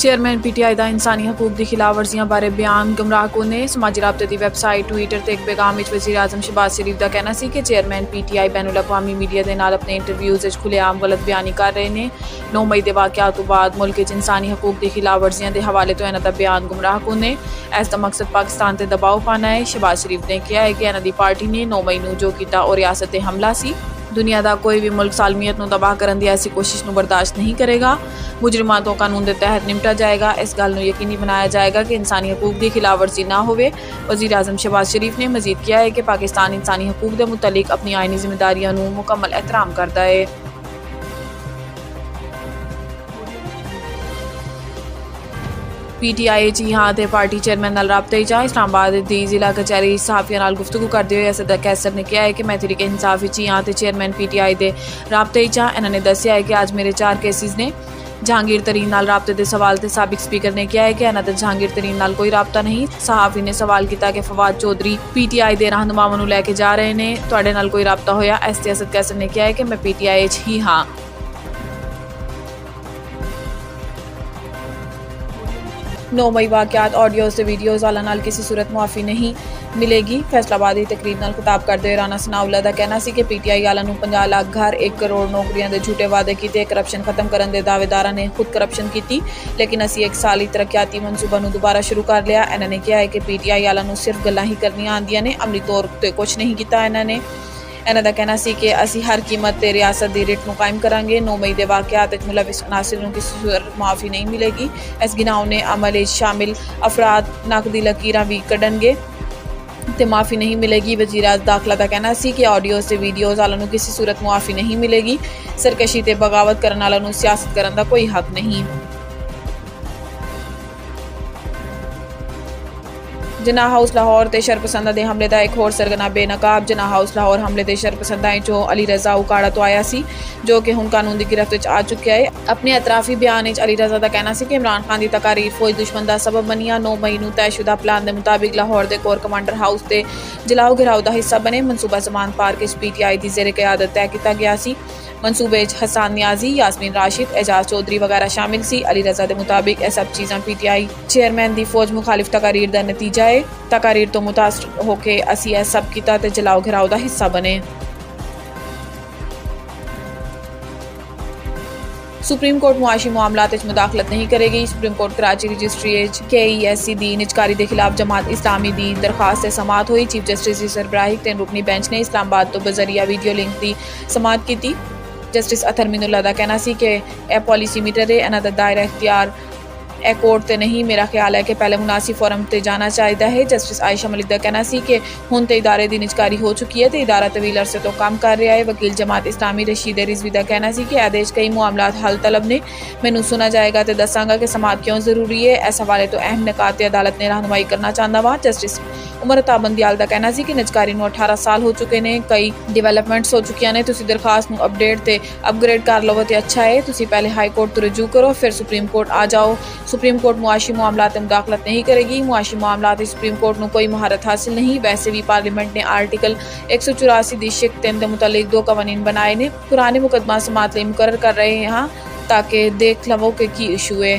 Chairman PTI का इंसानी हकूक की खिलाफ वर्जियां बारे बयान गुमराह ने समाजी राबते की वैबसाइट ट्विटर से एक पैगाम में वज़ीर आज़म शहबाज शरीफ का कहना सी कि चेयरमैन पीटीआई बैनुल अक़वामी मीडिया के नाल अपने इंटरव्यूज़ खुलेआम गलत बयानी कर रहे हैं। 9 मई के वाक़यात तो बाद मुल्क इंसानी हकूक की खिलाफ वर्जियां के हवाले तो इन्हों का बयान गुमराह ने इसका मकसद पाकिस्तान से दबाव पाना है। शहबाज शरीफ ने कहा है कि इन्हों की पार्टी ने 9 मई को जो किया और रियासत से हमला सी। दुनिया का कोई भी मुल्क सालमियत को तबाह करने की ऐसी कोशिश को बर्दाश्त नहीं करेगा। मुजरिमां तो कानून के तहत निपटा जाएगा। इस गल को यकीनी बनाया जाएगा कि इंसानी हकूक की खिलाफ वर्जी ना हो। वज़ीर आज़म शहबाज शरीफ ने मजीद किया है कि पाकिस्तान इंसानी हकूक के मुतल्लिक अपनी आइनी जिम्मेदारियों को मुकम्मल एहतराम करता है। पीटीआई चीहां ते पार्टी चेयरमैन नाल राबते च इस्लामाबाद की जिला कचहरी सहाफियों नाल गुफ्तगू करते हुए असद कैसर ने कहा है कि मैं तहरीक इंसाफ चीहां ते चेयरमैन पीटीआई के राबते च इन्होंने दसिया है कि अज मेरे 4 केसिस ने। जहांगीर तरीन नाल राबते के सवाल से साबिक स्पीकर ने कहा है कि इन्हों जहांगीर तरीन नाल कोई राबता नहीं। सहाफी ने सवाल किया कि फवाद चौधरी पीटीआई के रहनुमावां लैके जा रहे हैं, तुहाडे नाल कोई राबता होया? इस ते असद कैसर ने कहा है कि मैं पीटीआई च ही हाँ। 9 मई वाक़यात ऑडियो से वीडियोज़ वाला नाल किसी सूरत मुआफ़ी नहीं मिलेगी। फैसलाबाद की तकरीर नाल खिताब करते हुए राणा सनाउल्ला का कहना सी कि पीटीआई वालों 50 लाख घर 1 करोड़ नौकरियों के झूठे वादे किए। करप्शन खत्म करने के दावेदारों ने खुद करप्शन की, लेकिन असी एक साली तरक्याती मनसूबा दोबारा शुरू कर लिया। इन्होंने कहा है कि पीटीआई वालों सिर्फ गल्लां ही करनियां आंदियां ने, अमली तौर पर कुछ नहीं किया। इन्होंने का कहना सी कि असी हर कीमत पर रियासत की रिट को कायम करांगे। 9 मई के वाक़यात मुलविस अनासिर को किसी सूरत मुआफ़ी नहीं मिलेगी। इस गिनावने अमल शामिल अफराद नकदी लकीरां भी कढ़नगे तो माफ़ी नहीं मिलेगी। वज़ीर दाखिला का कहना सी कि ऑडियो से वीडियोज़ वालों किसी सूरत मुआफ़ी नहीं मिलेगी। सरकशी ते बगावत करने वालों सियासत करने का कोई हक नहीं। जिन्ना हाउस लाहौर ते शरपसंदा के हमले का एक होर सरगना बेनकाब। जिन्ना हाउस लाहौर हमले के शरपसंदाएं चो अली रजा उकाड़ा तो आया सी, जो कि हुण कानून की गिरफ्त आ चुका है। अपने एतराफी बयान अली रजा का कहना सी कि इमरान खान की तकारीर फौज दुश्मन का सबब बनिया। 9 मई को तयशुदा प्लान के मुताबिक लाहौर के कोर कमांडर हाउस के जलाओ घिराव का हिस्सा बने। मनसूबा जमान पार्क पीटीआई की जेर क्यादत तय किया गया सी। मनसूबे हसन नियाजी, यासमीन राशिद, एजाज चौधरी वगैरह शामिल सी। अली रजा के मुताबिक यह सब चीज़ा पीटीआई चेयरमैन की फौज मुखालिफ तकारीर का नतीजा है। तकारीर तो मुतासर होकर असी यह सब किया ते जलाओ घिराव का हिस्सा बने। सुप्रीम कोर्ट मुआशी मामलात मुदाखलत नहीं करेगी। Supreme court Karachi registry KESC की निजकारी के खिलाफ जमात इस्लामी की दरखास्त से समात हुई। चीफ जस्टिस की सरबराही 3 रुकनी बेंच ने इस्लामाबाद तो बजरिया वीडियो लिंक की समात की। जस्टिस अतर मीनुल्लाह का कहना सी कि यह पॉलिसी मीटर है, इन्हों का दायरा इख्तियार ए कोर्ट ते नहीं। मेरा ख्याल है कि पहले मुनासिब फोरम ते जाना चाहिए है। जस्टिस आयशा मलिक का कहना सी कि हुण ते इदारे की निजकारी हो चुकी है तो इदारा तवील अरसे तो काम कर रहा है। वकील जमात इस्लामी रशीद रिजवी का कहना सी कि आदेश कई मामलात हल तलब ने, मैनू सुना जाएगा तो दसांगा कि समात क्यों जरूरी है। इस हवाले तो अहम निकात अदालत ने रहनुमाई करना चाहता वा। जस्टिस उमर अताब बंदियाल का कहना सी कि निजकारी 18 साल हो चुके हैं, कई डिवेलपमेंट्स हो चुकी ने। तुसी दरखास्त अपडेट ते अपग्रेड कर लवो तो अच्छा है। तुसी पहले हाई कोर्ट तो रजू करो, फिर सुप्रीम कोर्ट आ जाओ। सुप्रीम कोर्ट मुआशी मामलात में मुदाखलत नहीं करेगी। मुआशी मामलात सुप्रीम कोर्ट को कोई महारत हासिल नहीं। वैसे भी पार्लियामेंट ने आर्टिकल 184 दी शिक 3 के मुतालिक 2 कवानीन बनाए ने। पुराने मुकदमा समात मुकर्रर कर रहे हैं ताकि देख लवो कि की इशू है।